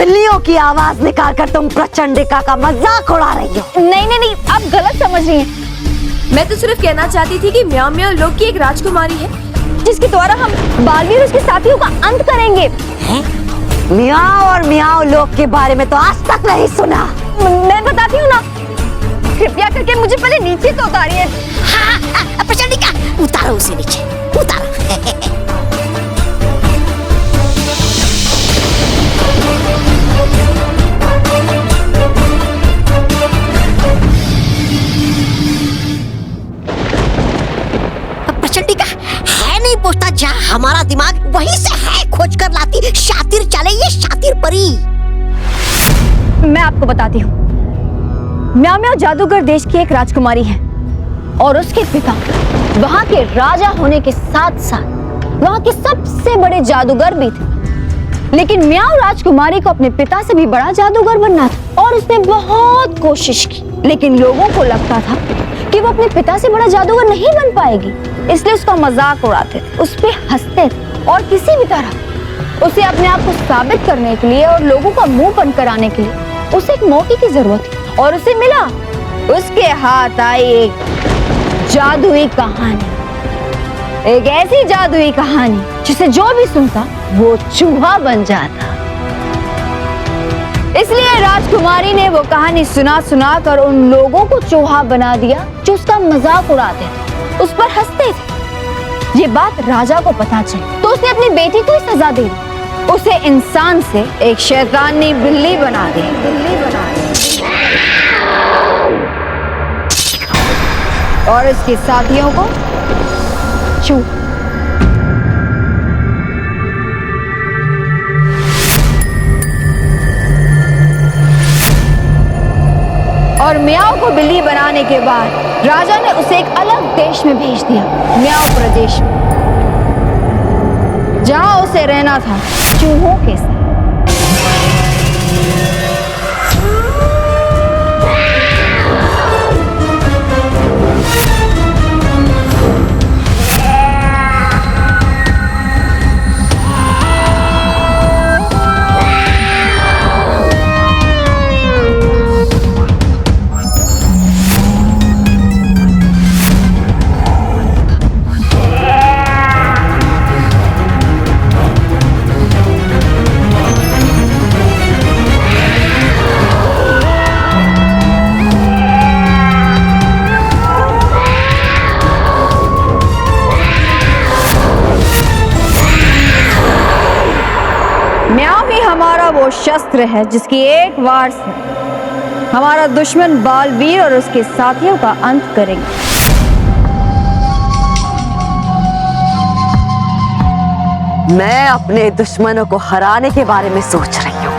बिल्लियों की आवाज निकाल कर तुम प्रचंडिका का मजाक उड़ा रही हो। नहीं नहीं नहीं, आप गलत समझ रही हैं। मैं तो सिर्फ कहना चाहती थी कि म्याओ म्याओ लोक की एक राजकुमारी है जिसके द्वारा हम बालवीर और उसके साथियों का अंत करेंगे। मियाओ और मियाओ लोक के बारे में तो आज तक नहीं सुना। मैं बताती हूँ ना, कृपया करके मुझे पहले नीचे तो उतारिए। हाँ, प्रचंडिका उतारो उसे नीचे, उतारो। प्रचंडिका है नहीं पूछता, जहाँ हमारा दिमाग वहीं से है खोज कर लाती। शातिर चले ये शातिर परी। मैं आपको बताती हूँ, म्याओ म्याओ जादूगर देश की एक राजकुमारी है और उसके पिता वहाँ के राजा होने के साथ साथ वहाँ के सबसे बड़े जादूगर भी थे। लेकिन म्याओ राजकुमारी को अपने पिता से भी बड़ा जादूगर बनना था और उसने बहुत कोशिश की, लेकिन लोगों को लगता था कि वो अपने पिता से बड़ा जादूगर नहीं बन पाएगी, इसलिए उसका मजाक उड़ाते थे, उस पे हंसते थे और किसी भी तरह उसे अपने आप को साबित करने के लिए और लोगों का मुंह बंद कराने के लिए उसे एक मौके की जरूरत थी और उसे मिला। उसके हाथ आई एक जादुई कहानी, एक ऐसी जादुई कहानी जिसे जो भी सुनता वो चूहा बन जाता। इसलिए राजकुमारी ने वो कहानी सुना सुना कर उन लोगों को चूहा बना दिया जो उसका मजाक उड़ाते थे, उस पर हंसते थे। ये बात राजा को पता चली तो उसने अपनी बेटी को ही सजा दे दी, उसे इंसान से एक शैतानी बिल्ली बना दी। और उसके साथियों को चूहा। और म्याओ को बिल्ली बनाने के बाद राजा ने उसे एक अलग देश में भेज दिया, म्याओ प्रदेश में, जहां उसे रहना था चूहों के साथ। म्याओ ही हमारा वो शस्त्र है जिसकी एक वार से हमारा दुश्मन बालवीर और उसके साथियों का अंत करेंगे। मैं अपने दुश्मनों को हराने के बारे में सोच रही हूँ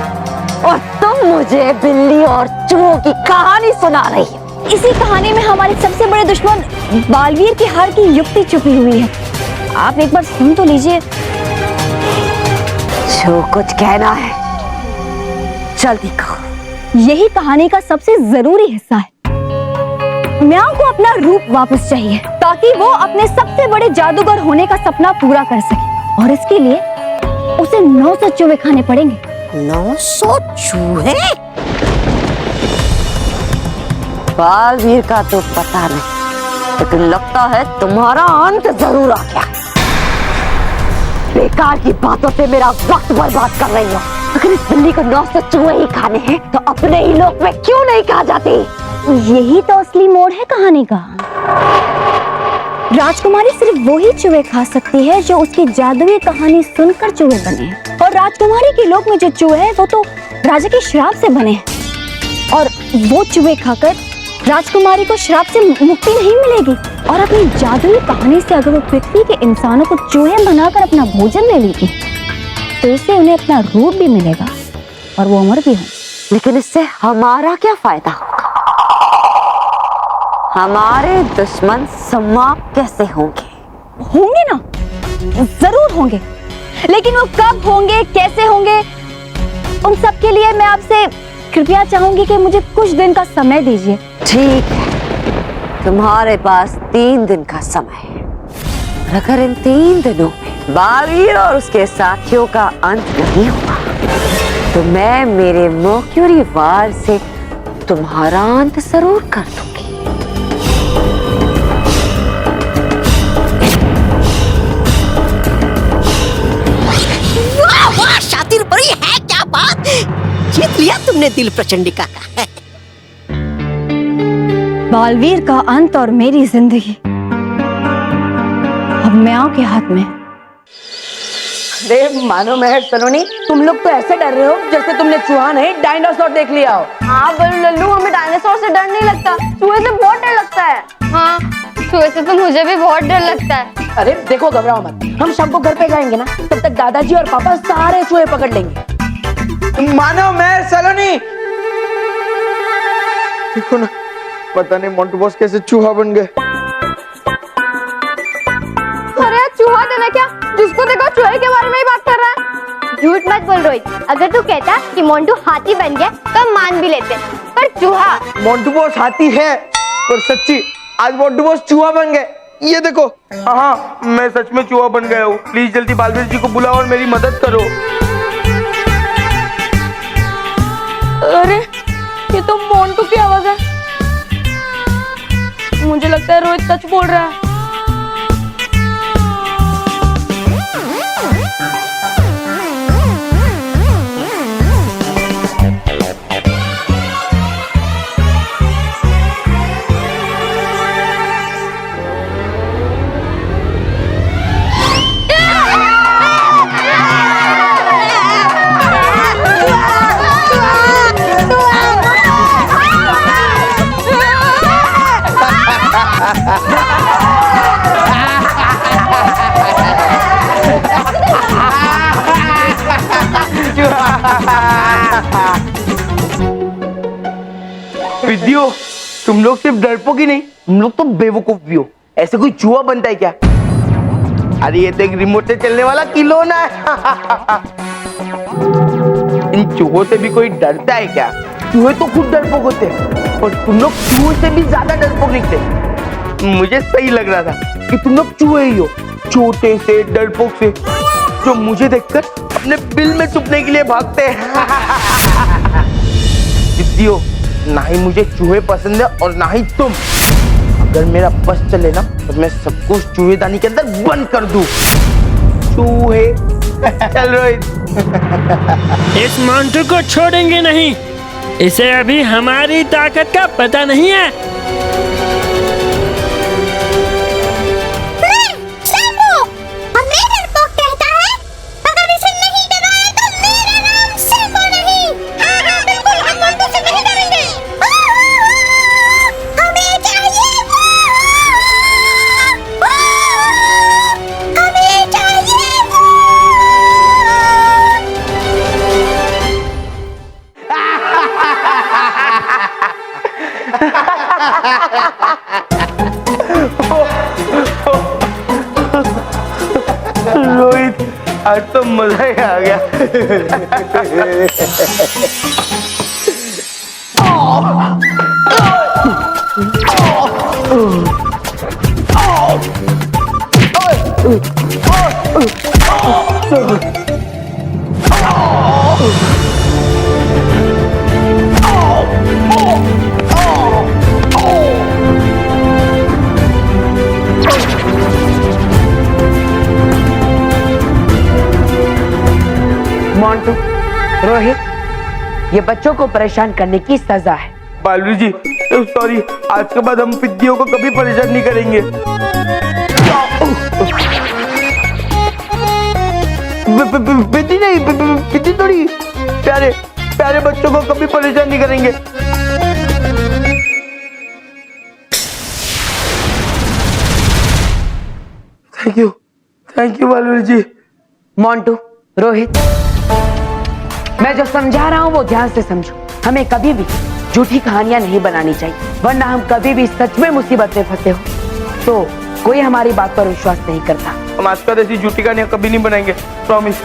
और तुम मुझे बिल्ली और चूहों की कहानी सुना रही हो। इसी कहानी में हमारे सबसे बड़े दुश्मन बालवीर की हार की युक्ति छुपी हुई है, आप एक बार सुन तो लीजिए। जो कुछ कहना है जल्दी कहो। यही कहानी का सबसे जरूरी हिस्सा है। म्याओ को अपना रूप वापस चाहिए ताकि वो अपने सबसे बड़े जादूगर होने का सपना पूरा कर सके, और इसके लिए उसे 900 चूहे खाने पड़ेंगे। 900 चूहे? बालवीर का तो पता नहीं, लेकिन लगता है तुम्हारा अंत जरूर आ गया। बेकार की बातों से मेरा वक्त बर्बाद कर रही हो। अगर इस बिल्ली को 900 चूहे ही खाने हैं तो अपने ही लोक में क्यों नहीं खा जाती? यही तो असली मोड़ है कहानी का। राजकुमारी सिर्फ वो ही चूहे खा सकती है जो उसकी जादुई कहानी सुनकर चूहे बने हैं, और राजकुमारी के लोक में जो चूहे हैं वो तो राजा के श्राप से बने हैं, और वो चूहे खाकर राजकुमारी को श्राप से मुक्ति नहीं मिलेगी। और अपनी जादुई कहानी से अगर वो पृथ्वी के इंसानों को चूहे बनाकर अपना भोजन ले लेगी तो इससे उन्हें अपना रूप भी मिलेगा और वो अमर भी होंगे। लेकिन इससे हमारा क्या फायदा होगा? हमारे दुश्मन समाप्त कैसे होंगे? होंगे ना, जरूर होंगे, लेकिन वो कब होंगे, कैसे होंगे, उन सब के लिए मैं आपसे कृपया चाहूंगी कि मुझे कुछ दिन का समय दीजिए। ठीक है, तुम्हारे पास 3 दिन का समय है। अगर इन 3 दिनों में बालवीर और उसके साथियों का अंत नहीं हुआ तो मैं मेरे मर्क्यूरी वार से तुम्हारा अंत जरूर कर दूंगी। वाह वाह शातिर परी, है क्या बात, जीत लिया तुमने दिल प्रचंडिका का। बालवीर का अंत और मेरी जिंदगी अब म्याओ के हाथ में। अरे मानो महर सलोनी, तुम लोग तो ऐसे डर रहे हो जैसे तुमने चूहा नहीं डायनासोर देख लिया हो। हाँ बल्लू लल्लू, हमें डायनासोर से डर नहीं लगता, चूहे से बहुत डर लगता है। हाँ, चूहे से तो मुझे भी बहुत डर लगता है। अरे देखो, घबराओ मत, हम शाम को घर पे जाएंगे ना, तब तक दादाजी और पापा सारे चूहे पकड़ लेंगे। मानो महर सलोनी, देखो ना, पता नहीं मोंटू बॉस कैसे चूहा बन गए। अरे चूहा देना क्या, जिसको देखो चूहे के बारे में ही बात कर रहा है। झूठ मत बोल रोहित, अगर तू कहता कि मोंटू हाथी बन गया तो हम मान भी लेते, पर चूहा। मोंटू बॉस हाथी है, पर सच्ची आज मोंटू बॉस चूहा बन गए। ये देखो। हाँ, मैं सच में चूहा बन गया हूँ। प्लीज जल्दी बालवीर जी को बुलाओ और मेरी मदद करो। अरे ये तो मोंटू की आवाज है, मुझे लगता है रोहित सच बोल रहा है। विद्यो, तुम लोग सिर्फ डरपोक ही नहीं, तुम लोग तो बेवकूफ भी हो। ऐसे कोई चूहा बनता है क्या? अरे ये देख, रिमोट से चलने वाला खिलौना है। इन चूहों से भी कोई डरता है क्या? चूहे तो खुद डरपोक होते हैं, और तुम लोग चूहे से भी ज्यादा डरपोक निकले। मुझे सही लग रहा था कि तुम लोग चूहे ही हो, छोटे से डरपोक से, जो मुझे देखकर अपने बिल में छुपने के लिए भागते हैं। विद्यो, ना ही मुझे चूहे पसंद है और ना ही तुम। अगर मेरा बस चले ना तो मैं सब कुछ चूहेदानी के अंदर बंद कर दूं। चूहे। चल रोहित। इस मोंटू को छोड़ेंगे नहीं, इसे अभी हमारी ताकत का पता नहीं है। रोहित, आज तो मजा ही आ गया। मोंटू, रोहित, ये बच्चों को परेशान करने की सजा है। बालवीर जी, सॉरी, आज के बाद हम विद्यो को कभी परेशान नहीं करेंगे। विद्य नहीं, विद्य थोड़ी, प्यारे प्यारे बच्चों को कभी परेशान नहीं करेंगे। थैंक यू बालवीर जी। मोंटू, रोहित, मैं जो समझा रहा हूँ वो ध्यान से समझो। हमें कभी भी झूठी कहानियां नहीं बनानी चाहिए, वरना हम कभी भी सच में मुसीबत में फंसे हो तो कोई हमारी बात पर विश्वास नहीं करता। हम आज का ऐसी झूठी कहानियां कभी नहीं बनाएंगे, प्रॉमिस।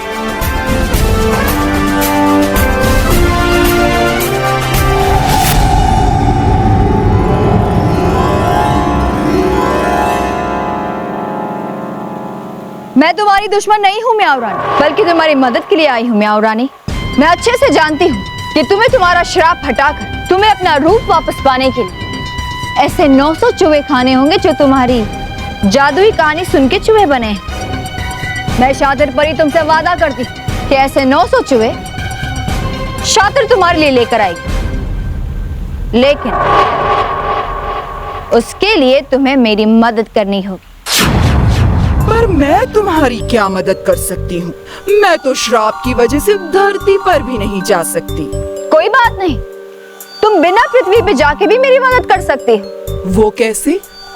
मैं तुम्हारी दुश्मन नहीं हूँ म्याऊ रानी, बल्कि तुम्हारी मदद के लिए आई हूँ म्याऊ रानी। मैं अच्छे से जानती हूँ कि तुम्हें तुम्हारा श्राप हटाकर तुम्हें अपना रूप वापस पाने के लिए ऐसे 900 चूहे खाने होंगे जो तुम्हारी जादुई कहानी सुन के चूहे बने। मैं शातिर परी तुमसे वादा करती कि ऐसे 900 चूहे शातिर तुम्हारे लिए लेकर आएगी, लेकिन उसके लिए तुम्हें मेरी मदद करनी होगी। पर मैं तुम्हारी क्या मदद कर सकती हूँ? मैं तो श्राप की वजह से धरती पर भी नहीं जा सकती। कोई बात नहीं, तुम बिना पृथ्वी पे जाके भी मेरी मदद कर सकते हो। वो कैसे?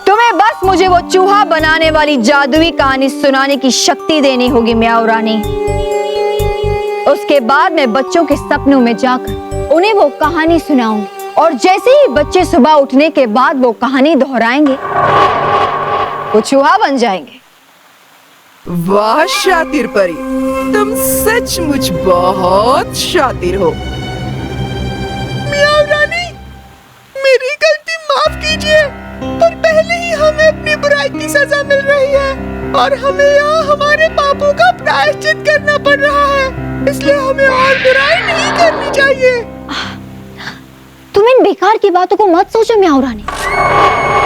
तुम्हें बस मुझे वो चूहा बनाने वाली जादुई कहानी सुनाने की शक्ति देनी होगी म्याऊ रानी। उसके बाद मैं बच्चों के सपनों में जाकर उन्हें वो कहानी सुनाऊंगी, और जैसे ही बच्चे सुबह उठने के बाद वो कहानी दोहराएंगे वो चूहा बन जाएंगे। वाह शातिर परी, तुम सचमुच बहुत शातिर हो। मियाँ रानी, मेरी गलती माफ कीजिए, पर पहले ही हमें अपनी बुराई की सजा मिल रही है और हमें यहाँ हमारे पापों का प्रायश्चित करना पड़ रहा है, इसलिए हमें और बुराई नहीं करनी चाहिए। तुम इन बेकार की बातों को मत सोचो म्याऊ रानी,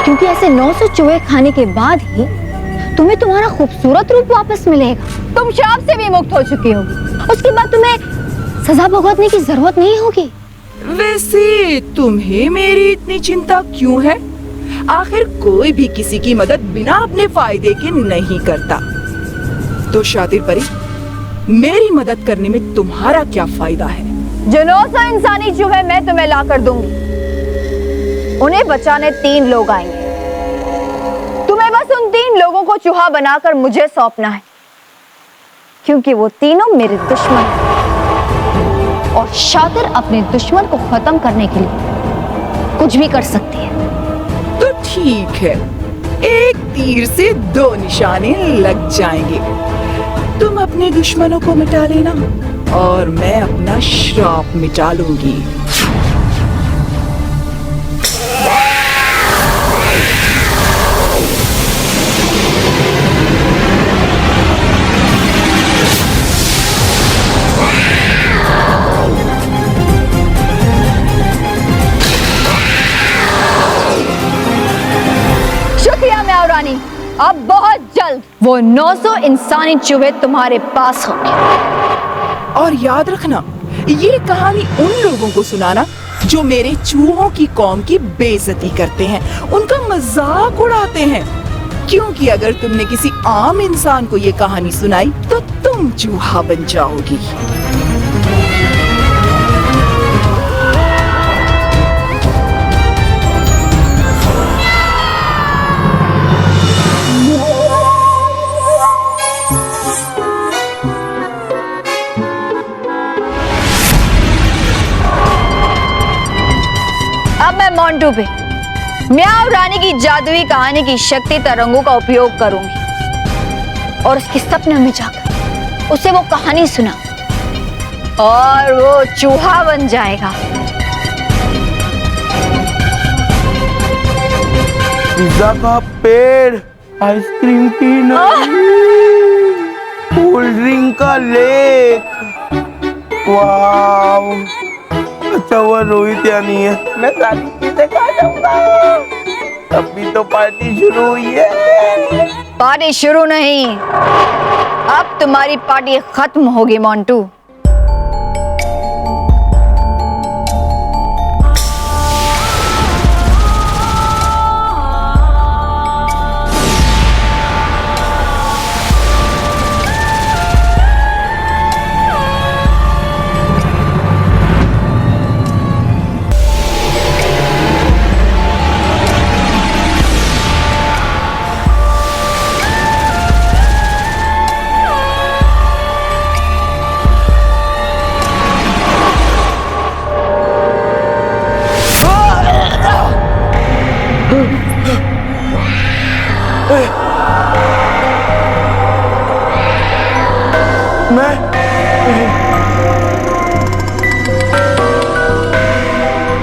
क्योंकि ऐसे 900 चूहे खाने के बाद ही तुम्हें तुम्हारा खूबसूरत रूप वापस मिलेगा। तुम श्राप से भी मुक्त हो चुकी होगी, उसके बाद तुम्हें सजा भुगतने की जरूरत नहीं होगी। वैसे तुम्हें मेरी इतनी चिंता क्यों है? आखिर कोई भी किसी की मदद बिना अपने फायदे के नहीं करता। तो शातिर परी, मेरी मदद करने में तुम्हारा क्या फायदा है? जो 900 इंसानी चूहे मैं तुम्हें ला कर दूंगी, उन्हें बचाने 3 लोग आएंगे। तुम्हें बस उन 3 लोगों को चूहा बनाकर मुझे सौंपना है, क्योंकि वो तीनों मेरे दुश्मन हैं और शातिर अपने दुश्मन को खत्म करने के लिए कुछ भी कर सकती है। तो ठीक है, एक तीर से 2 निशाने लग जाएंगे। तुम अपने दुश्मनों को मिटा लेना और मैं अपना श्राप मिटा लूंगी। शुक्रिया म्याऊ रानी, अब बहुत जल्द वो 900 इंसानी चूहे तुम्हारे पास होंगे। और याद रखना, ये कहानी उन लोगों को सुनाना जो मेरे चूहों की कौम की बेइज्जती करते हैं, उनका मजाक उड़ाते हैं, क्योंकि अगर तुमने किसी आम इंसान को ये कहानी सुनाई तो तुम चूहा बन जाओगी। अब मैं मोंटू पे म्याऊ रानी की जादुई कहानी की शक्ति तरंगों का उपयोग करूंगी और उसके सपने में जाकर उसे वो कहानी सुना और वो चूहा बन जाएगा। पिज्जा का पेड़, आइसक्रीम की नदी, कोल्ड ड्रिंक का लेक। वाव, अच्छा हुआ रोहित यहाँ नहीं है, मैं सारी चीजें खा जाऊंगा। अभी तो पार्टी शुरू हुई है। पार्टी शुरू नहीं, अब तुम्हारी पार्टी खत्म होगी मोंटू।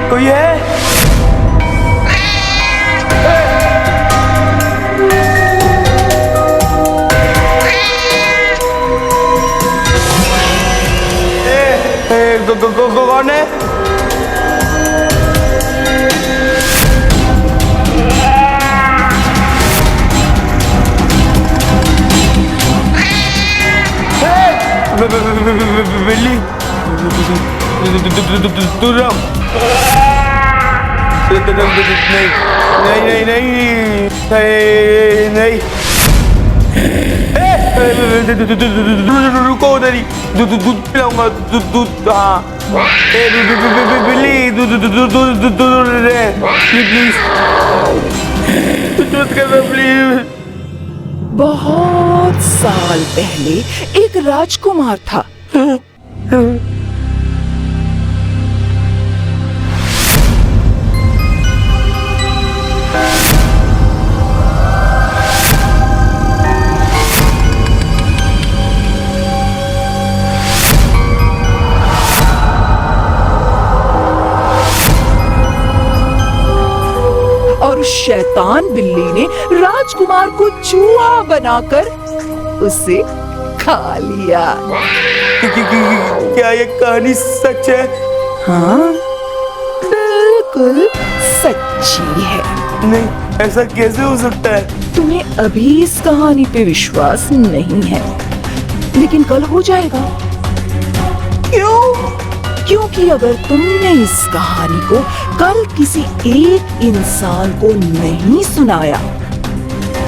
कोई है? कौन है? बिल्ली तू रम नहीं नहीं नहीं नहीं नहीं रुको उधर ही दूध पिलाऊंगा दूध हाँ बिल्ली दूध प्लीज दूध कर प्लीज। बहुत साल पहले एक राजकुमार था। और शैतान बिल्ली ने राजकुमार को चूहा बनाकर उसे खा लिया। क्या ये कहानी सच है? हाँ, बिल्कुल सच्ची है। नहीं, ऐसा कैसे हो सकता है? तुम्हें अभी इस कहानी पे विश्वास नहीं है, लेकिन कल हो जाएगा। क्यों? क्योंकि अगर तुमने इस कहानी को कल किसी एक इंसान को नहीं सुनाया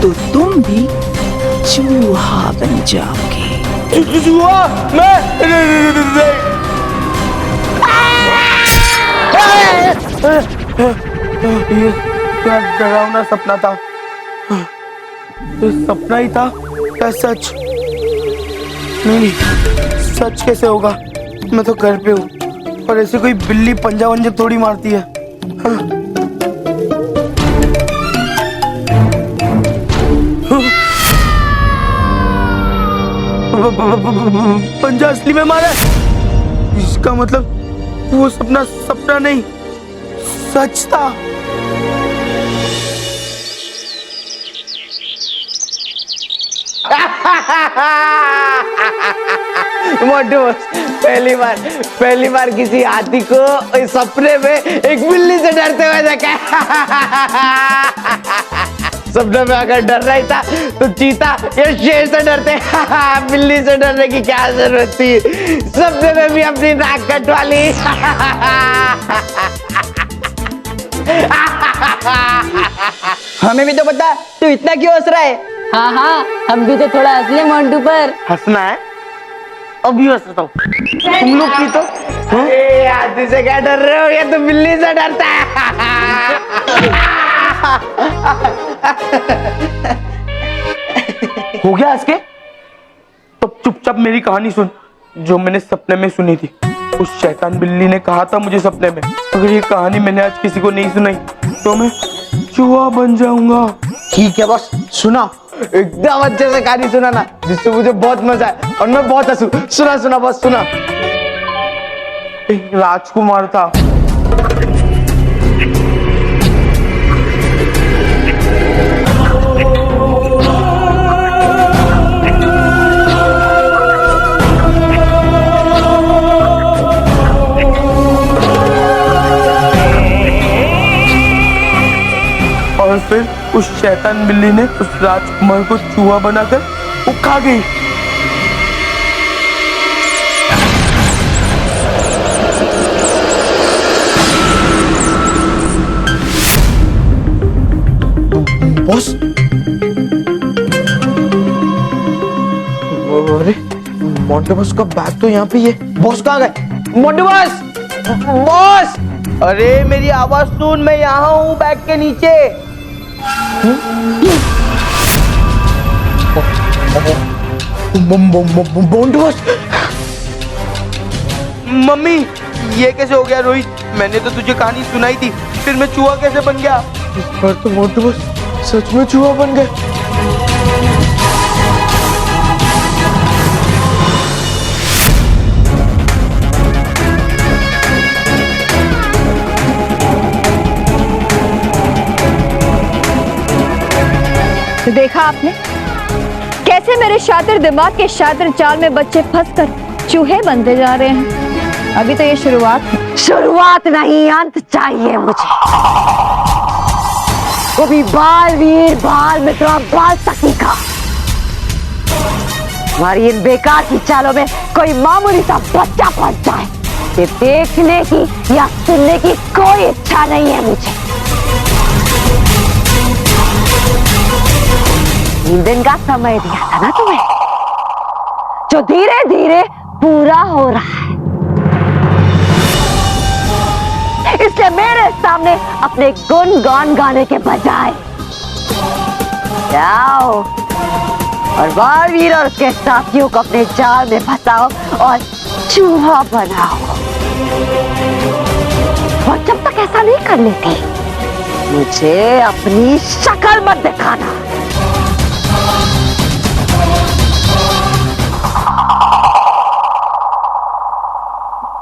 तो तुम भी चूहा बन जाओगे। चूहा? मैं ये क्या डरावना सपना था? तो सपना ही था क्या सच? नहीं, सच कैसे होगा? मैं तो घर पे हूँ और ऐसे कोई बिल्ली पंजा वंजा थोड़ी मारती है। पंजा असली में मारा है? इसका मतलब वो सपना सपना नहीं, सच था। मोटू पहली बार किसी हाथी को इस सपने में एक बिल्ली से डरते हुए देखा। सपने में अगर डर रहा था तो चीता या शेर से डरते। बिल्ली से डरने की क्या जरूरत थी? सपने में भी अपनी नाक कटवा ली। हमें भी तो पता, तू इतना क्यों हंस रहा है? हाँ हाँ, हम भी तो थोड़ा हंस ले मोंटू पर। हंसना है? अभी हंसता हूँ। तुम लोग की तो हाथी से क्या डर रहे हो? ये तो बिल्ली से डरता है। हो गया हंस के? तो चुपचाप मेरी कहानी सुन जो मैंने सपने में सुनी थी। उस शैतान बिल्ली ने कहा था मुझे सपने में, अगर ये कहानी मैंने आज किसी को नहीं सुनाई तो मैं चूहा बन जाऊंगा। ठीक है बस, सुना। एकदम अच्छे से कहानी सुनाना जिससे मुझे बहुत मजा आए और मैं बहुत हंसू। सुना बस सुना। एक राजकुमार था। और फिर उस शैतान बिल्ली ने उस राजकुमार को चूहा बनाकर वो खा गई। बॉस, अरे मोंटू बॉस का बैग तो यहाँ पे ही है। बॉस कहाँ गए? मोंटू बॉस, बॉस, अरे मेरी आवाज सुन, मैं यहाँ हूँ बैग के नीचे। मोंटू बॉस, मम्मी ये कैसे हो गया? रोहित, मैंने तो तुझे कहानी सुनाई थी, फिर मैं चूहा कैसे बन गया? इस बार तो मोंटू बॉस सच में चूहा बन गए। देखा आपने कैसे मेरे शातिर दिमाग के शातिर चाल में बच्चे फंसकर चूहे बनते जा रहे हैं। अभी तो ये शुरुआत है। शुरुआत नहीं, अंत चाहिए मुझे। वो भी बालवीर, बाल मित्रा, बाल सखी का। हमारी इन बेकार की चालों में कोई मामूली सा बच्चा फंस जाए, ये देखने की या सुनने की कोई इच्छा नहीं है मुझे। 3 दिन का समय दिया था ना तुम्हें, जो धीरे धीरे पूरा हो रहा है। इसलिए मेरे सामने अपने गुणगान गाने के बजाय जाओ और बालवीर और उसके साथियों को अपने जाल में फंसाओ और चूहा बनाओ। और जब तक ऐसा नहीं कर लेते, मुझे अपनी शक्ल मत दिखाना।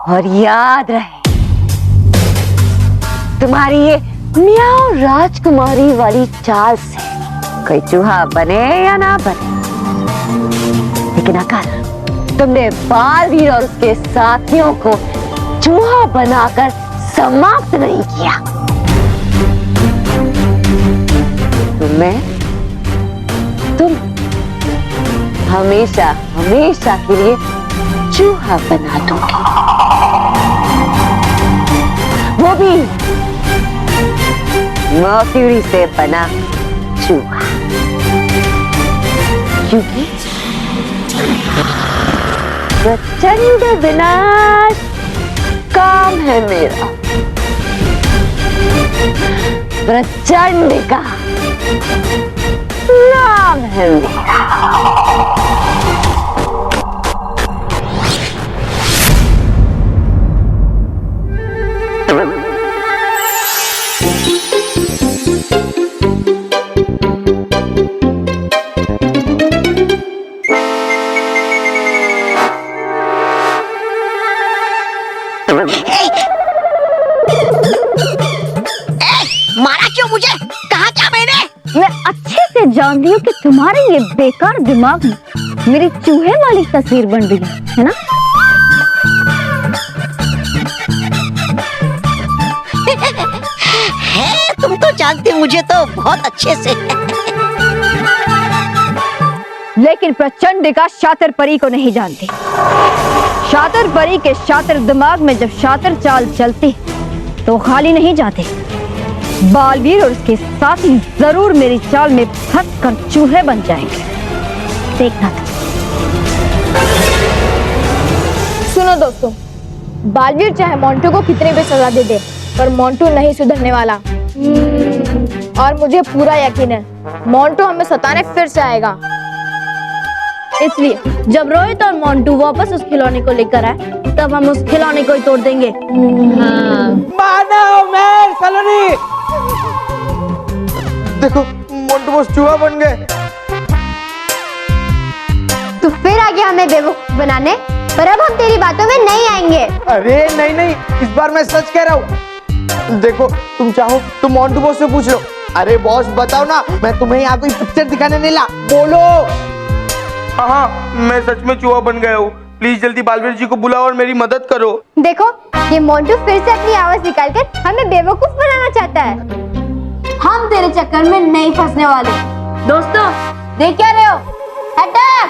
और याद रहे, तुम्हारी ये म्याऊं राजकुमारी वाली चाल से कोई चूहा बने या ना बने, लेकिन अगर तुमने बालवीर और उसके साथियों को चूहा बनाकर समाप्त नहीं किया, तुम हमेशा हमेशा के लिए चूहा बना दोगे, वो भी मर्क्यूरी से बना चूहा। क्योंकि प्रचंड विनाश काम है मेरा, प्रचंड का नाम है मेरा। मारा क्यों मुझे? कहा क्या मैंने? मैं अच्छे से जानती हूँ कि तुम्हारे ये बेकार दिमाग में मेरी चूहे वाली तस्वीर बन रही है ना? है, तुम तो जानते मुझे तो बहुत अच्छे से। लेकिन प्रचंडिका शातिर परी को नहीं जानती। शातिर परी के शातिर दिमाग में जब शातिर चाल चलती तो खाली नहीं जाते। बालवीर और उसके साथी जरूर मेरी चाल में फंस कर चूहे बन जाएंगे, देखना। सुनो दोस्तों, बालवीर चाहे मोंटू को कितने भी सजा दे दे, पर मोंटू नहीं सुधरने वाला। और मुझे पूरा यकीन है मोंटू हमें सताने फिर से आएगा। इसलिए जब रोहित और मोंटू वापस उस खिलौने को लेकर आए, तब हम उस खिलौने को ही तोड़ देंगे। मानव मैं सलोनी, देखो मोंटू बॉस चूहा बन गए। तू फिर आ गया हमें बेवकूफ बनाने, पर अब हम तेरी बातों में नहीं आएंगे। अरे नहीं नहीं, इस बार मैं सच कह रहा हूँ। देखो तुम चाहो तो मोंटू बॉस से पूछ लो। अरे बॉस बताओ ना, मैं तुम्हें यहाँ कोई पिक्चर दिखाने नहीं ला, बोलो। हाँ, मैं सच में चूहा बन गया हूँ। प्लीज जल्दी बालवीर जी को बुलाओ और मेरी मदद करो। देखो ये मोंटू फिर से अपनी आवाज निकालकर हमें बेवकूफ बनाना चाहता है। हम तेरे चक्कर में नहीं फंसने वाले। दोस्तों देख क्या रहे हो? अटैक!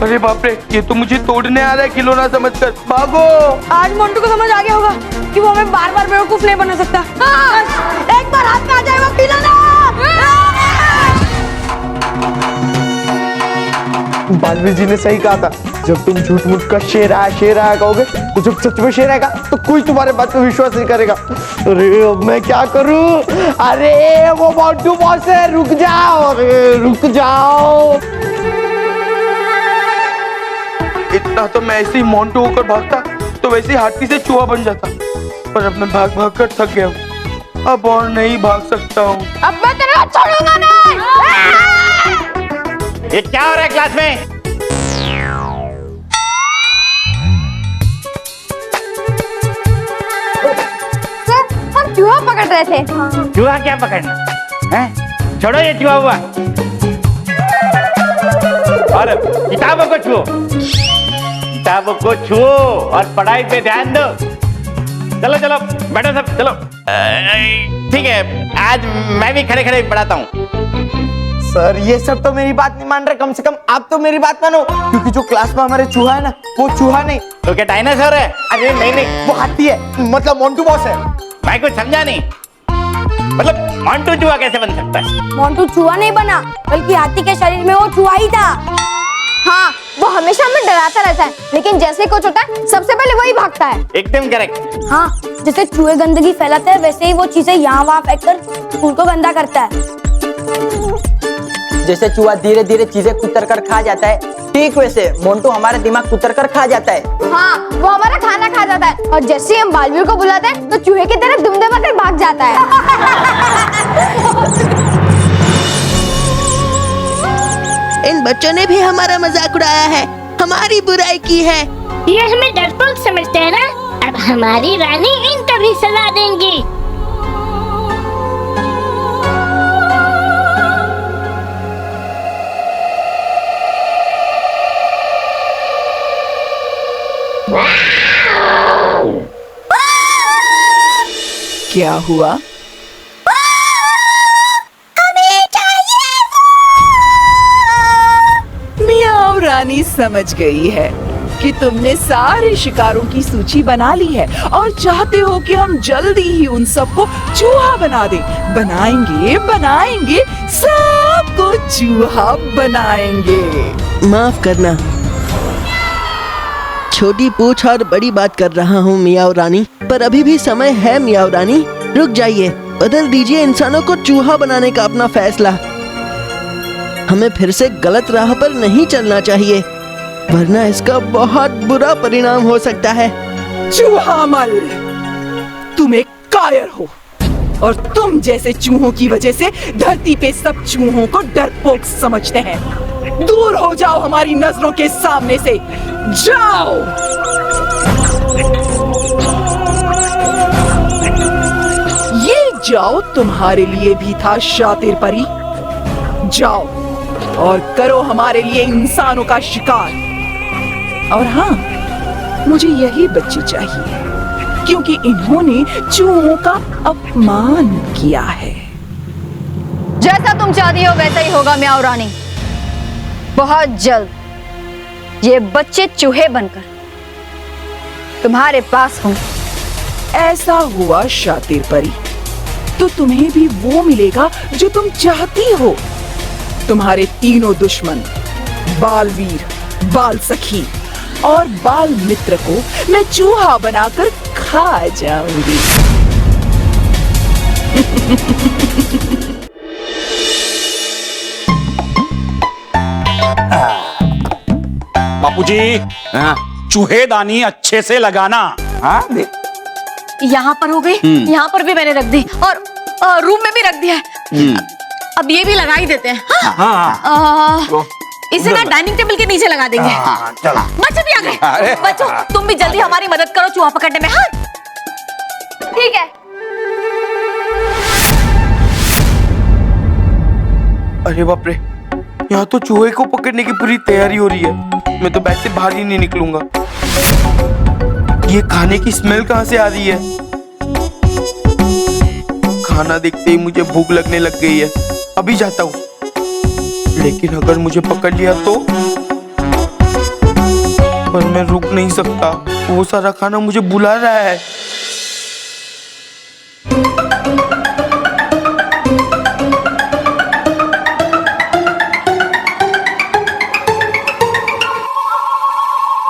अरे बाप रे, ये तो मुझे तोड़ने आ रहा है खिलौना समझकर। भागो! आज मोंटू को समझ आ गया होगा कि वो हमें बार बार बेवकूफ नहीं बना सकता। एक बार हाथ में आ जाए वो खिलौना। बालवीर जी ने सही कहा था, जब तुम झूठ मूठ का शेर आया कहोगे, तो जब सच में शेर आएगा तो कोई तुम्हारे बात पे विश्वास नहीं करेगा। अरे अब मैं क्या करूं? अरे वो मोंटू बॉस है, रुक जाओ, अरे रुक जाओ। इतना तो मैं ऐसे ही मोंटू होकर भागता तो वैसे ही हाथी से चूहा बन जाता, पर अब मैं भाग भाग कर थक गया हूँ, अब और नहीं भाग सकता हूँ। अब मैं तेरे को छोड़ूंगा नहीं। ये क्या हो रहा है क्लास में? सर हम चूहा पकड़ रहे थे। चूहा क्या पकड़ना है? छोड़ो ये चूहा हुआ। और किताबों को छुओ, किताबों को छुओ और पढ़ाई पे ध्यान दो। चलो चलो बैठो सब, चलो। ठीक है, आज मैं भी खड़े खड़े पढ़ाता हूँ। सर ये सब तो मेरी बात नहीं मान रहे, कम से कम आप तो मेरी बात मानो, क्योंकि जो क्लास में हमारे चूहा है ना, वो चूहा नहीं। तो क्या डायनासोर है? अरे नहीं नहीं, वो हाथी है, मतलब मोंटू बॉस है। मैं कुछ समझा नहीं, मतलब मोंटू चूहा कैसे बन सकता है? मोंटू चूहा नहीं बना, बल्कि हाथी के शरीर में वो चूहा ही था। हाँ, वो हमेशा हमें डराता रहता है, लेकिन जैसे कुछ होता है सबसे पहले वही भागता है। एकदम करेक्ट। हाँ, जैसे चूहे गंदगी फैलाते हैं, वैसे ही वो चीजें यहाँ वहाँ फेंककर स्कूल को गंदा करता है। जैसे चूहा धीरे धीरे चीजें कुतर कर खा जाता है, ठीक वैसे मोंटू हमारा दिमाग कुतर कर खा जाता है। हाँ, वो हमारा खाना खा जाता है और जैसे ही हम बालवीर को बुलाते हैं तो चूहे की तरह दुम दबा कर भाग जाता है। इन बच्चों ने भी हमारा मजाक उड़ाया है, हमारी बुराई की है। ये हमें डरपोक समझते हैं ना, अब हमारी रानी इनको भी सजा देंगी। क्या हुआ? मियाओ रानी समझ गई है कि तुमने सारे शिकारों की सूची बना ली है और चाहते हो कि हम जल्दी ही उन सबको चूहा बना दें। बनाएंगे बनाएंगे, सबको चूहा बनाएंगे। माफ करना, छोटी पूछ और बड़ी बात कर रहा हूँ मियाओ रानी, पर अभी भी समय है मियाओ रानी। रुक जाइए, बदल दीजिए इंसानों को चूहा बनाने का अपना फैसला। हमें फिर से गलत राह पर नहीं चलना चाहिए, वरना इसका बहुत बुरा परिणाम हो सकता है। चूहामल, तुम एक कायर हो और तुम जैसे चूहों की वजह से धरती पे सब चूहों को डरपोक समझते हैं। दूर हो जाओ हमारी नजरों के सामने से, जाओ। ये जाओ तुम्हारे लिए भी था शातिर परी। जाओ और करो हमारे लिए इंसानों का शिकार। और हाँ, मुझे यही बच्चे चाहिए, क्योंकि इन्होंने चूहों का अपमान किया है। जैसा तुम चाहती हो वैसा ही होगा म्याऊ रानी। बहुत जल्द ये बच्चे चूहे बनकर तुम्हारे पास होंगे। ऐसा हुआ शातिर परी, तो तुम्हें भी वो मिलेगा जो तुम चाहती हो। तुम्हारे तीनों दुश्मन बालवीर, बाल सखी और बाल मित्र को मैं चूहा बनाकर खा जाऊंगी। बापूजी, चूहेदानी अच्छे से लगाना। हाँ, यहाँ पर हो गई, यहाँ पर भी मैंने रख दी और रूम में भी रख दिया है। अब ये भी लगा ही देते हैं। हाँ? इसे ना डाइनिंग टेबल के नीचे लगा देंगे। बच्चे भी आ गए। बच्चों, तुम भी जल्दी हमारी मदद करो चूहा पकड़ने में। हाँ ठीक है। अरे बाप रे, यहाँ तो चूहे को पकड़ने की पूरी तैयारी हो रही है। मैं तो बैग से बाहर ही नहीं निकलूंगा। ये खाने की स्मेल कहाँ से आ रही है? खाना देखते ही मुझे भूख लगने लग गई है। अभी जाता हूँ, लेकिन अगर मुझे पकड़ लिया तो? पर मैं रुक नहीं सकता, वो सारा खाना मुझे बुला रहा है।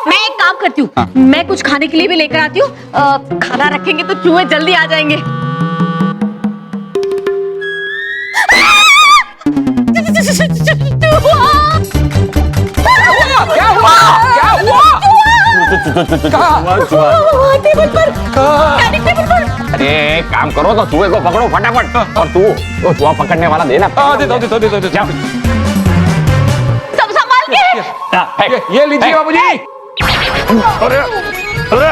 मैं एक काम करती हूँ, मैं कुछ खाने के लिए भी लेकर आती हूँ। खाना रखेंगे तो चूहे जल्दी आ जाएंगे। क्या हुआ? क्या हुआ? अरे काम करो तो चूहे को पकड़ो फटाफट, और तू चूहा पकड़ने वाला देना। दे दो। सब संभाल के। ये लीजिए बाबूजी। अरे अरे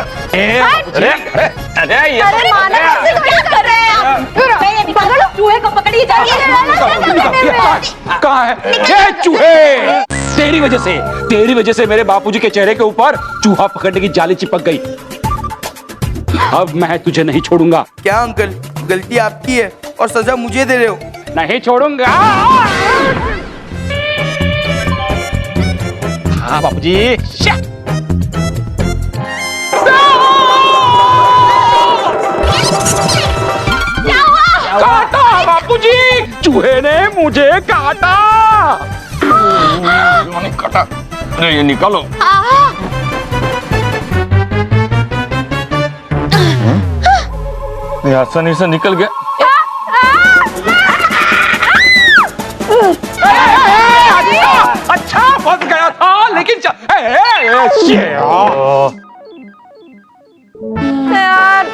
अरे अरे अरे माना कैसे क्या कर रहे हैं आप? पकड़ो चूहे को, पकड़िए। कहाँ है ये चूहे? तेरी वजह से मेरे बापूजी के चेहरे के ऊपर चूहा पकड़ने की जाली चिपक गई। अब मैं तुझे नहीं छोड़ूंगा। क्या अंकल, गलती आपकी है और सजा मुझे दे रहे हो? नहीं छोड़ूंगा। हाँ बापूजी। काटा बापूजी, चूहे ने मुझे काटा। काटा, अरे ये निकालो। ये आसानी से निकल गया। अच्छा फंस गया था, लेकिन यार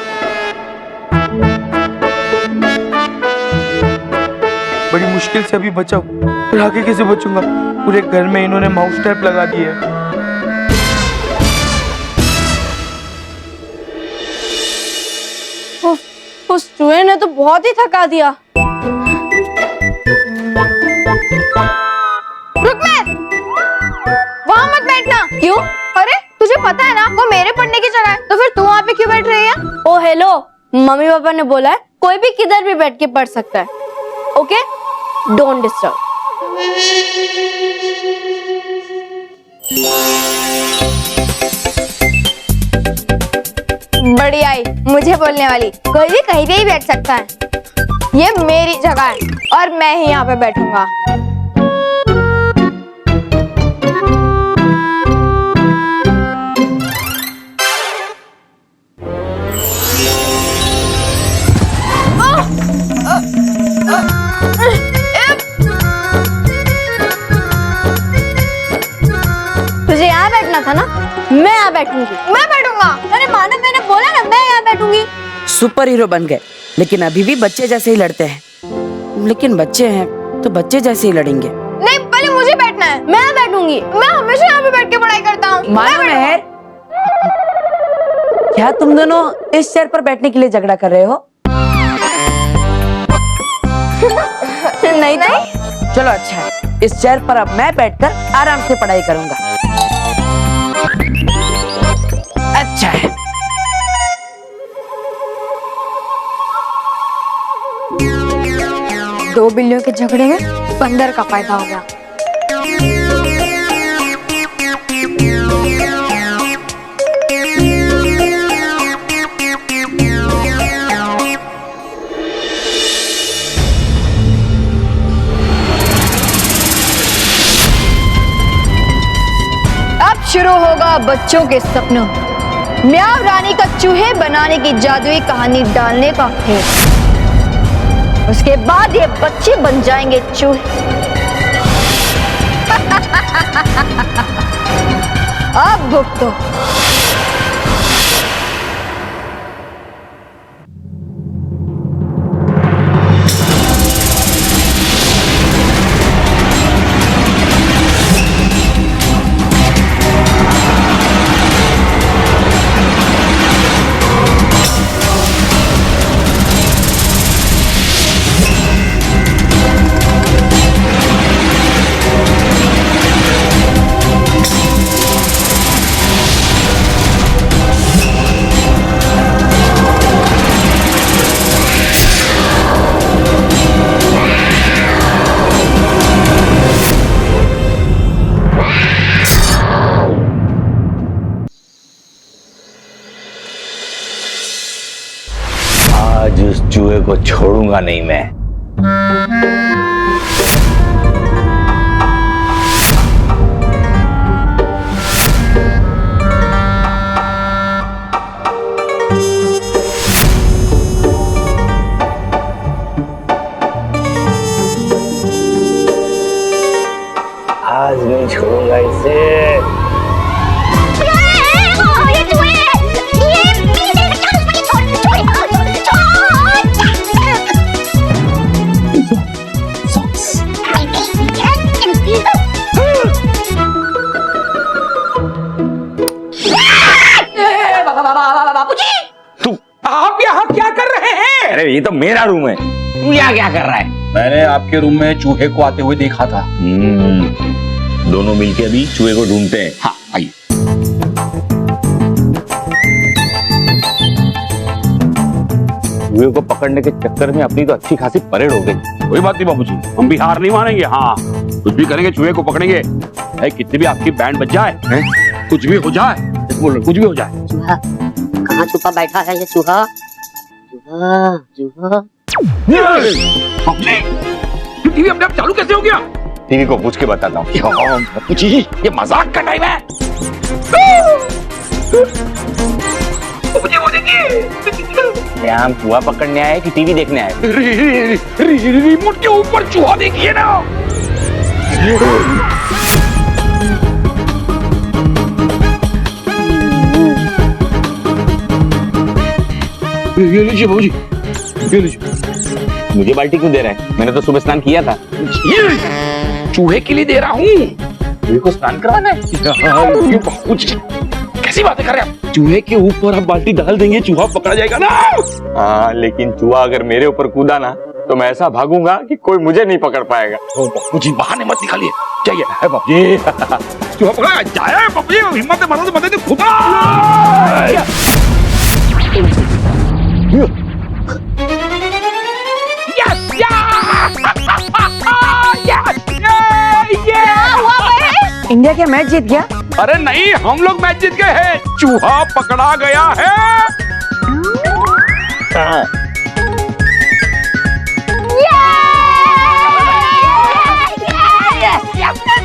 बड़ी मुश्किल से अभी बचा हूँ, फिर आगे कैसे बचूंगा? पूरे घर में इन्होंने माउस ट्रैप लगा दी है। उस चूहे ने तो बहुत ही थका दिया। रुक मैं, वहां मत बैठना। क्यों? अरे तुझे पता है ना वो मेरे पढ़ने की जगह है, तो फिर तू वहां पे क्यों बैठ रही है? ओ हेलो, मम्मी पापा ने बोला है कोई भी किधर भी बैठ के पढ़ सकता है। Okay, don't disturb. बड़ी आई मुझे बोलने वाली, कोई भी कहीं पे ही बैठ सकता है। ये मेरी जगह है और मैं ही यहाँ पे बैठूंगा। तुझे यहाँ बैठना था ना, मैं यहाँ बैठूंगी। मैं बैठूंगा। अरे मानो, मैंने बोला ना मैं यहाँ बैठूंगी। सुपर हीरो बन गए, लेकिन अभी भी बच्चे जैसे ही लड़ते हैं। लेकिन बच्चे हैं तो बच्चे जैसे ही लड़ेंगे। नहीं, पहले मुझे बैठना है, मैं यहाँ बैठूंगी। मैं हमेशा यहाँ पे बैठ के पढ़ाई करता हूँ। मानो मेहर, क्या तुम दोनों इस चेयर पर बैठने के लिए झगड़ा कर रहे हो? नहीं नहीं, चलो अच्छा है, इस चेयर पर अब मैं बैठकर आराम से पढ़ाई करूंगा। अच्छा है। दो बिल्लियों के झगड़े में बंदर का फायदा हो गया। अब शुरू होगा बच्चों के सपनों, म्याऊ रानी का चूहे बनाने की जादुई कहानी डालने का खेल। उसके बाद ये बच्चे बन जाएंगे चूहे। अब भुगतो। आज उस चूहे को छोड़ूंगा नहीं मैं। आज नहीं छोड़ूंगा इसे। तू आप यहाँ क्या कर रहे हैं? अरे ये तो मेरा रूम है, तू यहाँ क्या कर रहा है? मैंने आपके रूम में चूहे को आते हुए देखा था। दोनों मिलके अभी चूहे को ढूंढते हैं। हाँ आइए। चूहे को पकड़ने के चक्कर में अपनी तो अच्छी खासी परेड हो गई। कोई बात नहीं बाबूजी, हम भी हार नहीं मानेंगे। हाँ कुछ भी करेंगे, चूहे को पकड़ेंगे। कितनी भी आपकी बैंड बज जाए, कुछ भी हो जाए, कुछ भी हो जाए। चूहा कहाँ छुपा बैठा है ये चूहा? चूहा चूहा टीवी अपने आप चालू कैसे हो गया? टीवी को पूछ के बताता हूँ। बाबूजी ये मजाक का टाइम है। हम चूहा पकड़ने आए कि टीवी देखने आए? रिमोट के ऊपर चूहा देखिए ना। ये लीजिए बाबूजी, ये लीजिए। मुझे बाल्टी क्यों दे रहे हैं? मैंने तो सुबह स्नान किया था। ये चूहे के लिए दे रहा हूँ। चूहे को स्नान करवाना है? ये बाबूजी कैसी बातें कर रहे हैं आप? चूहे के ऊपर आप बाल्टी डाल देंगे, चूहा पकड़ा जाएगा ना। हाँ लेकिन चूहा अगर मेरे ऊपर कूदा ना तो मैं ऐसा भागूंगा कि कोई मुझे नहीं पकड़ पाएगा। बाबूजी बहाने मत निकालिए। चाहिए है बाबूजी। चूहा पकड़ा जाए बाबूजी, हिम्मत है मदद मदद खुदा। इंडिया क्या मैच जीत गया? अरे नहीं, हम लोग मैच जीत गए हैं। चूहा पकड़ा गया है।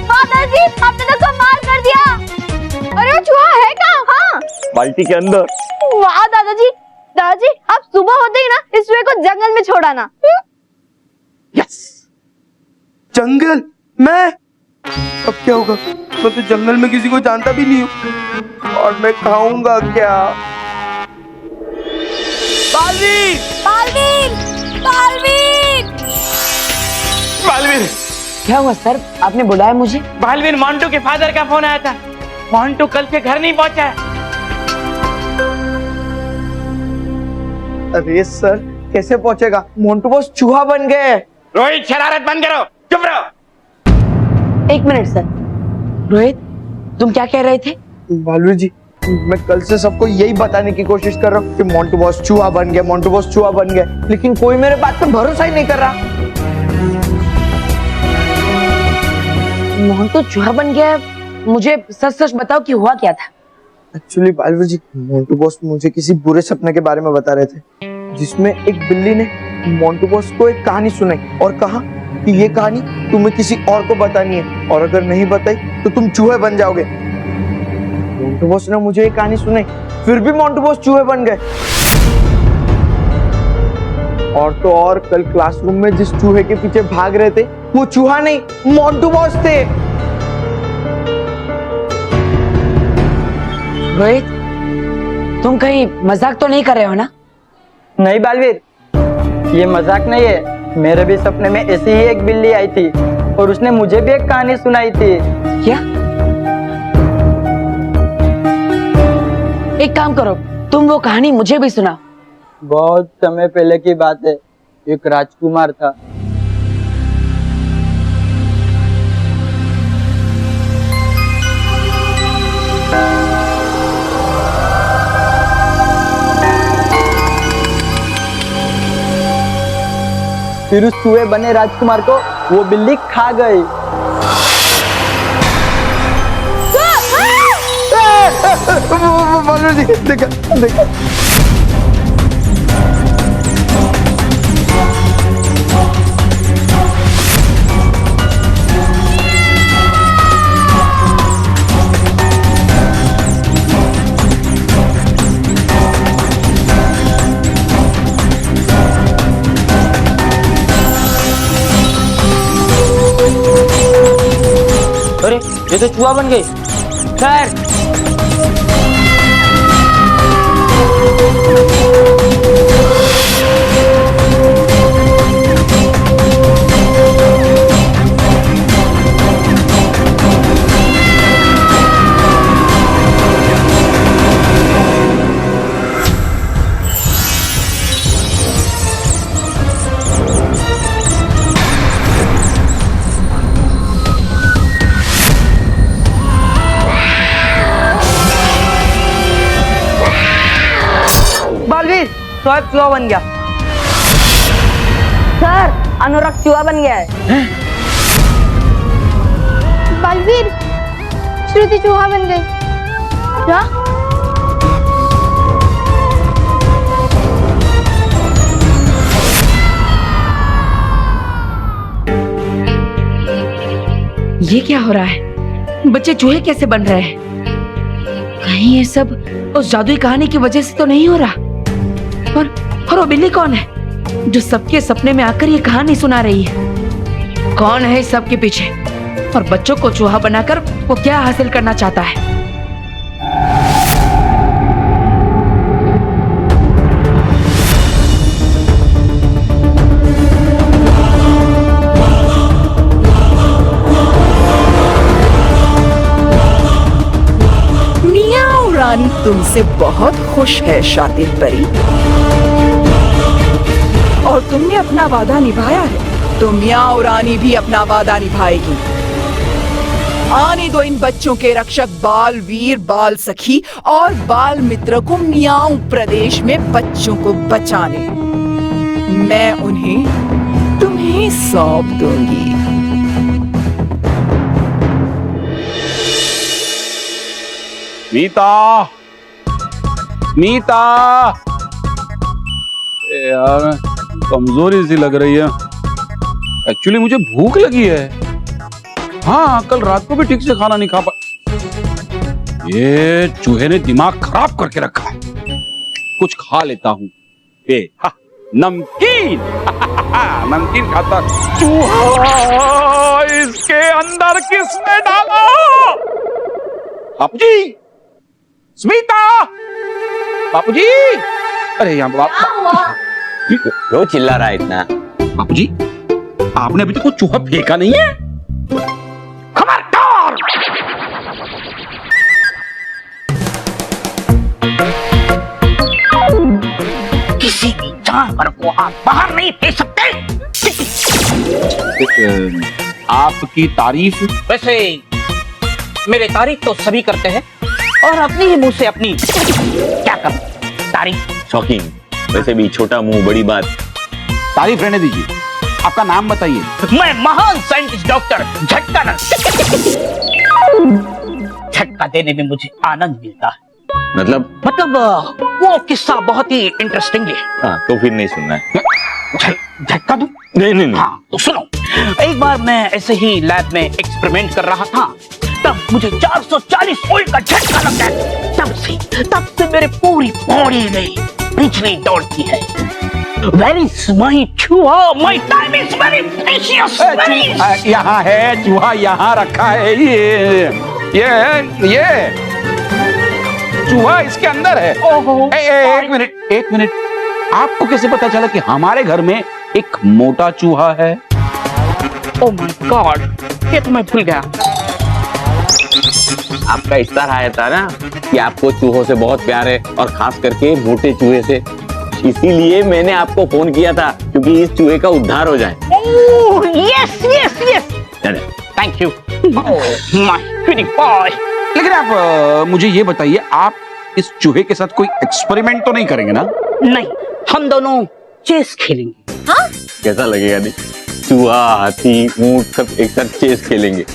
दादाजी आपने तो कमाल कर दिया। अरे वो चूहा है कहाँ? हाँ बाल्टी के अंदर। वाह दादाजी, दादाजी आप सुबह होते ही ना इस चूहे को जंगल में छोड़ आना। यस। जंगल? मैं? अब क्या होगा? मैं तो जंगल में किसी को जानता भी नहीं हूँ, और मैं खाऊंगा क्या? बालवीर! बालवीर! बालवीर! बालवीर! क्या हुआ सर, आपने बुलाया मुझे? बालवीर, मोंटू के फादर का फोन आया था। मोंटू कल से घर नहीं पहुंचा है। अरे सर कैसे पहुंचेगा? मोंटू बॉस चूहा बन गए। रोहित शरारत बंद करो, चुप रहो। एक मिनट सर। रोहित तुम क्या कह रहे थे? बालवीर जी, मैं कल से सबको यही बताने की कोशिश कर रहा हूँ कि मोंटू बॉस चूहा बन गया, मोंटू बॉस चूहा बन गया, लेकिन कोई मेरे बात पर भरोसा ही नहीं कर रहा। मोहन तो चूहा बन गया, मुझे सच सच बताओ कि हुआ क्या था? एक्चुअली बालवीर जी, मोंटू बॉस मुझे किसी बुरे सपने के बारे में बता रहे थे, जिसमें एक बिल्ली ने मोंटू बॉस को एक कहानी सुनाई और कहा कि ये कहानी तुम्हें किसी और को बतानी है, और अगर नहीं बताई तो तुम चूहे बन जाओगे। मोंटू बॉस ने मुझे ये कहानी सुनाई, फिर भी मोंटू बॉस चूहे बन गए। और तो और कल क्लासरूम में जिस चूहे के पीछे भाग रहे थे वो चूहा नहीं, मोंटू बॉस थे। रोहित तुम कहीं मजाक तो नहीं कर रहे हो ना? नहीं बालवीर, ये मजाक नहीं है। मेरे भी सपने में ऐसी ही एक बिल्ली आई थी और उसने मुझे भी एक कहानी सुनाई थी। क्या? एक काम करो, तुम वो कहानी मुझे भी सुनाओ। बहुत समय पहले की बात है, एक राजकुमार था। फिर उस चूहे बने राजकुमार को वो बिल्ली खा गई। बालवीर जी, देखा देखा। अरे ये तो चूहा बन गई। सर सोएब चूहा बन गया। सर, अनुराग चूहा बन गया है। बलवीर, श्रुति चूहा बन गई। क्या? ये क्या हो रहा है? बच्चे चूहे कैसे बन रहे हैं? कहीं ये सब उस जादुई कहानी की वजह से तो नहीं हो रहा? और वो बिल्ली कौन है जो सबके सपने में आकर ये कहानी सुना रही है? कौन है इस सब के पीछे? और बच्चों को चूहा बनाकर वो क्या हासिल करना चाहता है? मियाओ रानी तुमसे बहुत खुश है शातिर परी, और तुमने अपना वादा निभाया है, तो मियाओ रानी भी अपना वादा निभाएगी। आने दो इन बच्चों के रक्षक बालवीर, बाल सखी और बाल मित्र को मियाओ प्रदेश में बच्चों को बचाने। मैं उन्हें तुम्हें सौंप दूंगी। मीता, मीता, यार कमजोरी सी लग रही है। एक्चुअली मुझे भूख लगी है। हाँ, कल रात को भी ठीक से खाना नहीं खा पा। ये चूहे ने दिमाग खराब करके रखा है। कुछ खा लेता हूँ। नमकीन। नमकीन खाता। चूहा इसके अंदर किसने डाला? बापूजी, स्मिता, बापूजी। अरे यहाँ क्यों चिल्ला रहा है इतना? बापूजी, आपने अभी तक कोई चूहा फेंका नहीं है? खबरदार! किसी भी जानवर को आप बाहर नहीं भेज सकते। आपकी तारीफ। वैसे मेरे तारीफ तो सभी करते हैं और अपने ही मुंह से अपनी क्या कर तारीफ। शॉकिंग। वैसे भी छोटा मुंह बड़ी बात। तारीफ रहने दीजिए, आपका नाम बताइए। मैं महान साइंटिस्ट डॉक्टर झटका झटका देने में मुझे आनंद मिलता है। मतलब वो किस्सा बहुत ही इंटरेस्टिंग है। हाँ, तो फिर नहीं सुनना है। झटका दूं? नहीं। हाँ, तो सुनो। एक बार मैं ऐसे ही लैब में एक्सपेरिमेंट कर रहा था, तब मुझे 440 वोल्ट का झटका लग गया। तब से मेरे पूरी बॉडी में बिजली दौड़ती है। Where is my चूहा? My time is very precious. यहाँ है चूहा, यहाँ रखा है। ये चूहा इसके अंदर है। एक मिनट, आपको कैसे पता चला कि हमारे घर में एक मोटा चूहा है? Oh my God, ये तो मैं भूल गया। आपका इश्तार आया था ना कि आपको चूहों से बहुत प्यार है, और खास करके मोटे चूहे से। इसीलिए मैंने आपको फोन किया था, क्योंकि इस चूहे का उद्धार हो जाए। Yes. Thank you, my pretty boy. लेकिन आप मुझे ये बताइए, आप इस चूहे के साथ कोई एक्सपेरिमेंट तो नहीं करेंगे ना? नहीं, हम दोनों चेस खेलेंगे। हाँ? कैसा लगेगा? नहीं, चूहा, हाथी, ऊंट सब एक साथ चेस खेलेंगे।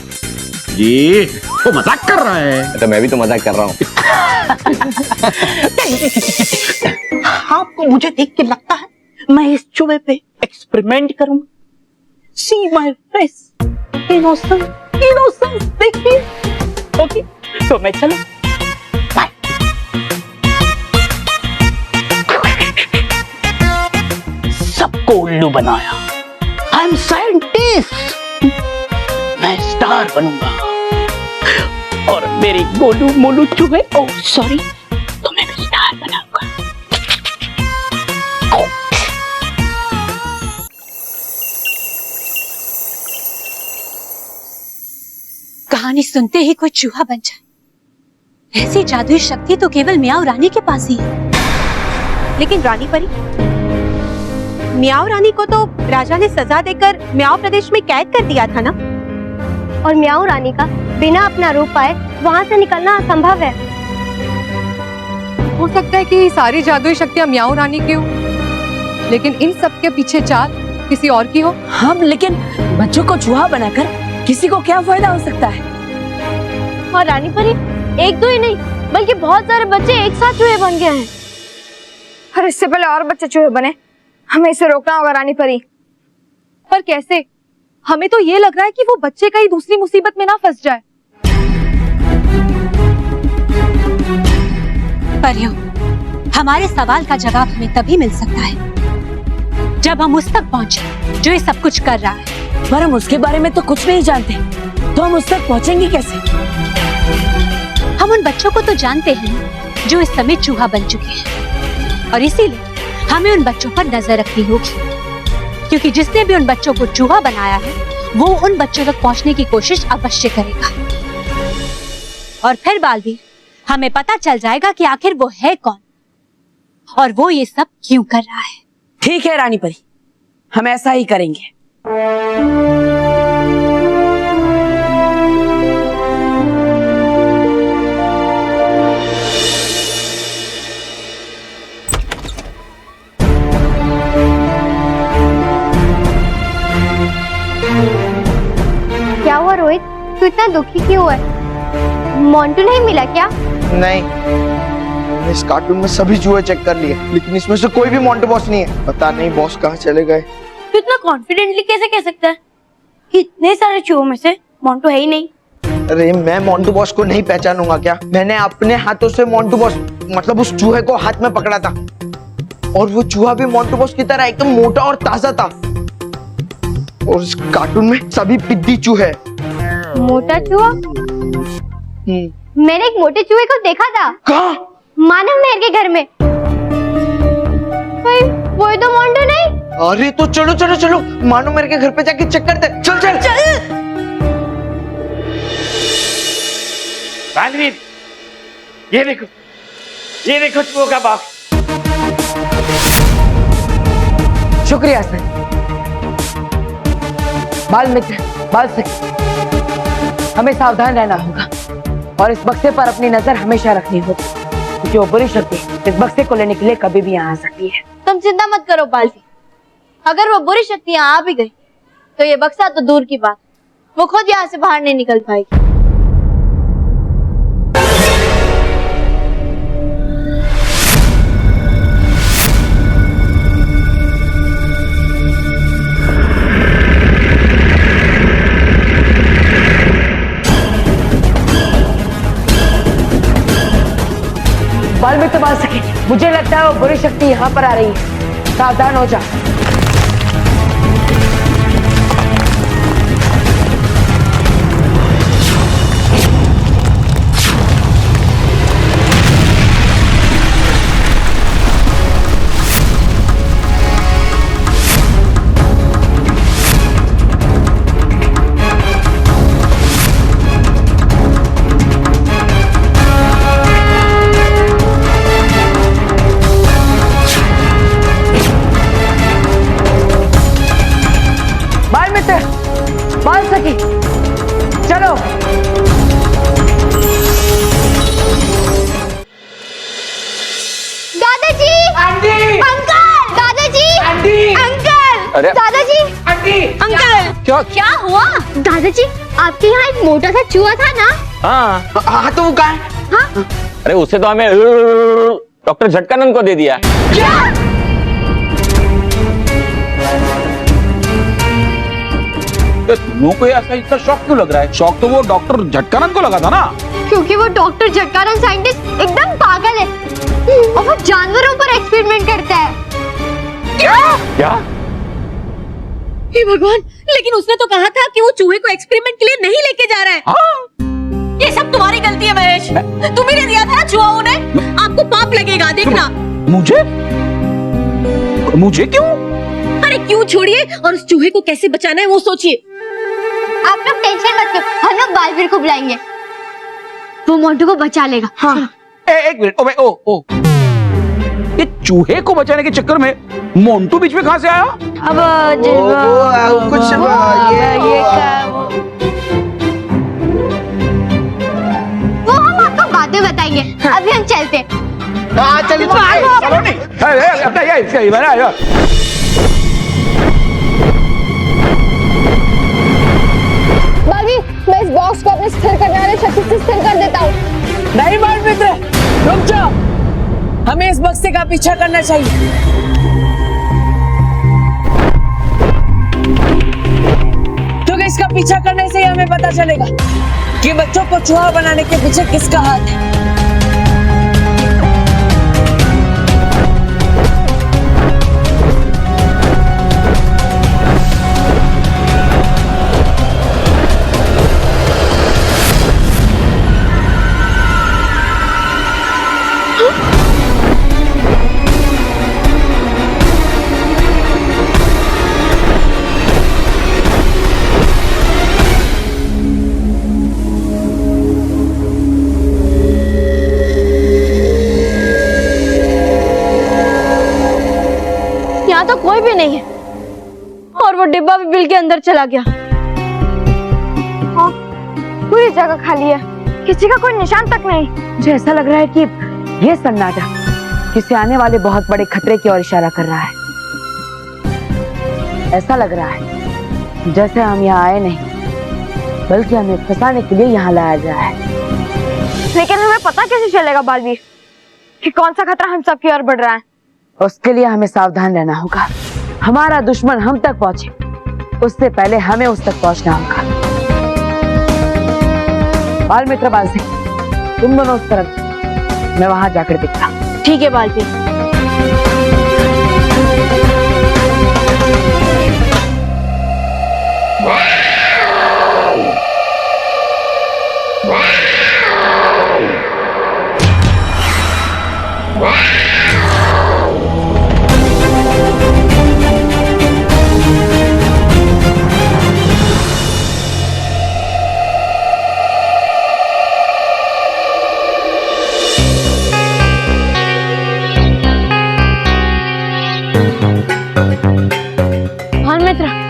ये वो मजाक कर रहा है। तो मैं भी तो मजाक कर रहा हूँ। आपको मुझे देख के लगता है मैं इस चूहे पे एक्सपेरिमेंट करूंगा? See my face, innocence, देखिए। ओके, तो मैं चलूं? बाय। सबको उल्लू बनाया। I'm scientist। मैं स्टार बनूंगा, और मेरी गोलू मोलू चूहे, ओह सॉरी, तो मैं भी स्टार बनाऊंगा। कहानी सुनते ही कोई चूहा बन जाए, ऐसी जादुई शक्ति तो केवल मियाओ रानी के पास ही है। लेकिन रानी परी, मियाओ रानी को तो राजा ने सजा देकर मियाओ प्रदेश में कैद कर दिया था ना? और मियाओ रानी का बिना अपना रूप पाए वहाँ से निकलना असंभव है। हो सकता है कि सारी जादुई शक्तियां म्याऊ रानी की हो, लेकिन इन सब के पीछे चाल किसी और की हो। हम लेकिन बच्चों को चूहा बनाकर किसी को क्या फायदा हो सकता है? और रानी परी एक दो ही नहीं बल्कि बहुत सारे बच्चे एक साथ चूहे बन गए हैं। और इससे पहले और बच्चे चूहे बने, हमें इसे रोकना होगा रानी परी। पर कैसे? हमें तो ये लग रहा है कि वो बच्चे कहीं दूसरी मुसीबत में ना फंस जाए। परियों, हमारे सवाल का जवाब हमें तभी मिल सकता है जब हम उस तक पहुंचे जो ये सब कुछ कर रहा है। पर हम उसके बारे में तो कुछ नहीं जानते, तो हम उस तक पहुंचेंगे कैसे? हम उन बच्चों को तो जानते हैं जो इस समय चूहा बन चुके हैं, और इसीलिए हमें उन बच्चों पर नजर रखनी होगी, क्योंकि जिसने भी उन बच्चों को चूहा बनाया है वो उन बच्चों तक पहुंचने की कोशिश अवश्य करेगा। और फिर बालवीर, हमें पता चल जाएगा कि आखिर वो है कौन और वो ये सब क्यों कर रहा है। ठीक है रानी परी, हम ऐसा ही करेंगे। क्या हुआ रोहित, तू इतना दुखी क्यों है? मोंटू नहीं मिला क्या? नहीं, इस कार्टून में सभी चूहे चेक कर लिए, लेकिन इसमें से कोई भी मोंटू बॉस नहीं है। पता नहीं बॉस कहाँ चले गए। तू इतना कॉन्फिडेंटली कैसे कह सकता है? इतने सारे चूहों में से मोंटू है ही नहीं। अरे मैं मोंटू बॉस को नहीं पहचानूंगा क्या? मैंने अपने हाथों से मोंटू बॉस मतलब उस चूहे को हाथ में पकड़ा था, और वो चूहा भी मोंटू बॉस की तरह एकदम मोटा और ताजा था। और इस कार्टून में सभी पिद्दी चूहे। मोटा चूहा? मैंने एक मोटे चूहे को देखा था। कहाँ? मानव मेहर के घर में। वो तो मोंटू नहीं। अरे तो चलो चलो चलो, मानो मेरे के घर पे जाके चेक करते। चल चल चल। बालवीर, ये देखो चूहों का बॉक्स। शुक्रिया सर। बाल मित्र, बाल सखी, हमें सावधान रहना होगा और इस बक्से पर अपनी नजर हमेशा रखनी होगी, क्योंकि वो बुरी शक्ति इस बक्से को लेने के लिए कभी भी यहाँ आ सकती है। तुम चिंता मत करो बालवीर, अगर वो बुरी शक्ति यहाँ आ भी गई तो ये बक्सा तो दूर की बात, वो खुद यहाँ से बाहर नहीं निकल पाएगी। बाल में तो बाल सके, मुझे लगता है वो बुरी शक्ति यहाँ पर आ रही है। सावधान हो जा। बाल सखी, चलो। दादाजी, आंटी, अंकल, दादाजी, आंटी, अंकल, अरे दादाजी, आंटी, अंकल, क्या हुआ? दादाजी, आपके यहाँ एक मोटा सा चूहा था ना? हाँ हाँ तो वो कहाँ है? हाँ? अरे उससे तो हमें डॉक्टर झटकानंद को दे दिया। क्या? तुम लोगों को ऐसा इतना शौक क्यों लग रहा है? शौक तो वो डॉक्टर झटकानंद को लगा था ना। क्योंकि वो डॉक्टर झटकानंद साइंटिस्ट एकदम पागल है और वो जानवरों पर एक्सपेरिमेंट करता है। क्या? हे भगवान, लेकिन उसने तो कहा था कि वो चूहे को एक्सपेरिमेंट के लिए नहीं लेके जा रहा है। ये सब तुम्हारी गलती है महेश, तुम्ही ने दिया था चूहा ने, आपको पाप लगेगा देखना। मुझे क्यों? अरे क्यों छोड़िए, और उस चूहे को कैसे बचाना है वो सोचिए। आप लोग टेंशन मत लो, हम लोग बालवीर को बुलाएंगे, वो मोंटू को बचा लेगा। हाँ। एक मिनट, ओ ये चूहे को बचाने के चक्कर में मोंटू बीच में कहाँ से आया? अब कुछ वो हम आपको बाद में बताएंगे, अभी हम चलते। हाँ चलिए चलो नहीं अपना ये बना बागी, मैं इस बॉक्स को अपने स्थिर करने वाले शक्ति से स्थिर कर देता हूँ। नहीं बाल मित्र, रुक जाओ। हमें इस बक्से का पीछा करना चाहिए। क्योंकि इसका पीछा करने से ही हमें पता चलेगा कि बच्चों को चूहा बनाने के पीछे किसका हाथ है। यहाँ तो कोई भी नहीं है और वो डिब्बा भी बिल के अंदर चला गया। हाँ, पूरी जगह खाली है, किसी का कोई निशान तक नहीं। मुझे ऐसा लग रहा है कि यह सन्नाटा किसी आने वाले बहुत बड़े खतरे की ओर इशारा कर रहा है। ऐसा लग रहा है जैसे हम यहाँ आए नहीं, बल्कि हमें फंसाने के लिए यहाँ लाया गया है। लेकिन हमें पता कैसे चलेगा बालवीर कि कौन सा खतरा हम सबकी ओर बढ़ रहा है? उसके लिए हमें सावधान रहना होगा। हमारा दुश्मन हम तक पहुंचे उससे पहले हमें उस तक पहुंचना होगा। बाल मित्र बाल सिंह, तुम दोनों उस तरफ, मैं वहां जाकर देखता हूं। ठीक है बालवीर।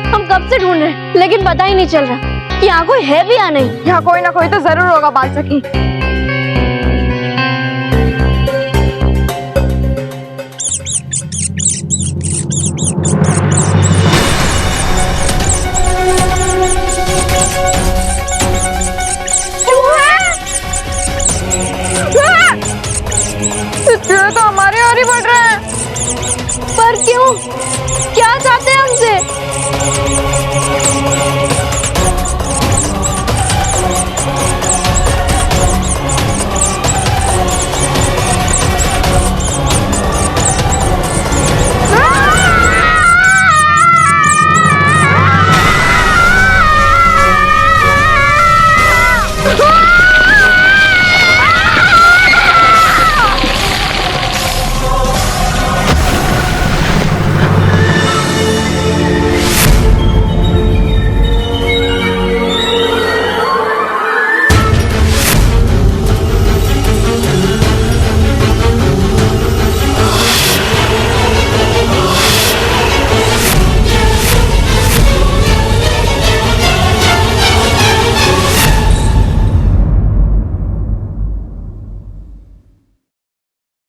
हम कब से ढूंढ रहे हैं लेकिन पता ही नहीं चल रहा कि यहाँ कोई है भी या नहीं। यहाँ कोई ना कोई तो जरूर होगा बाल सखी।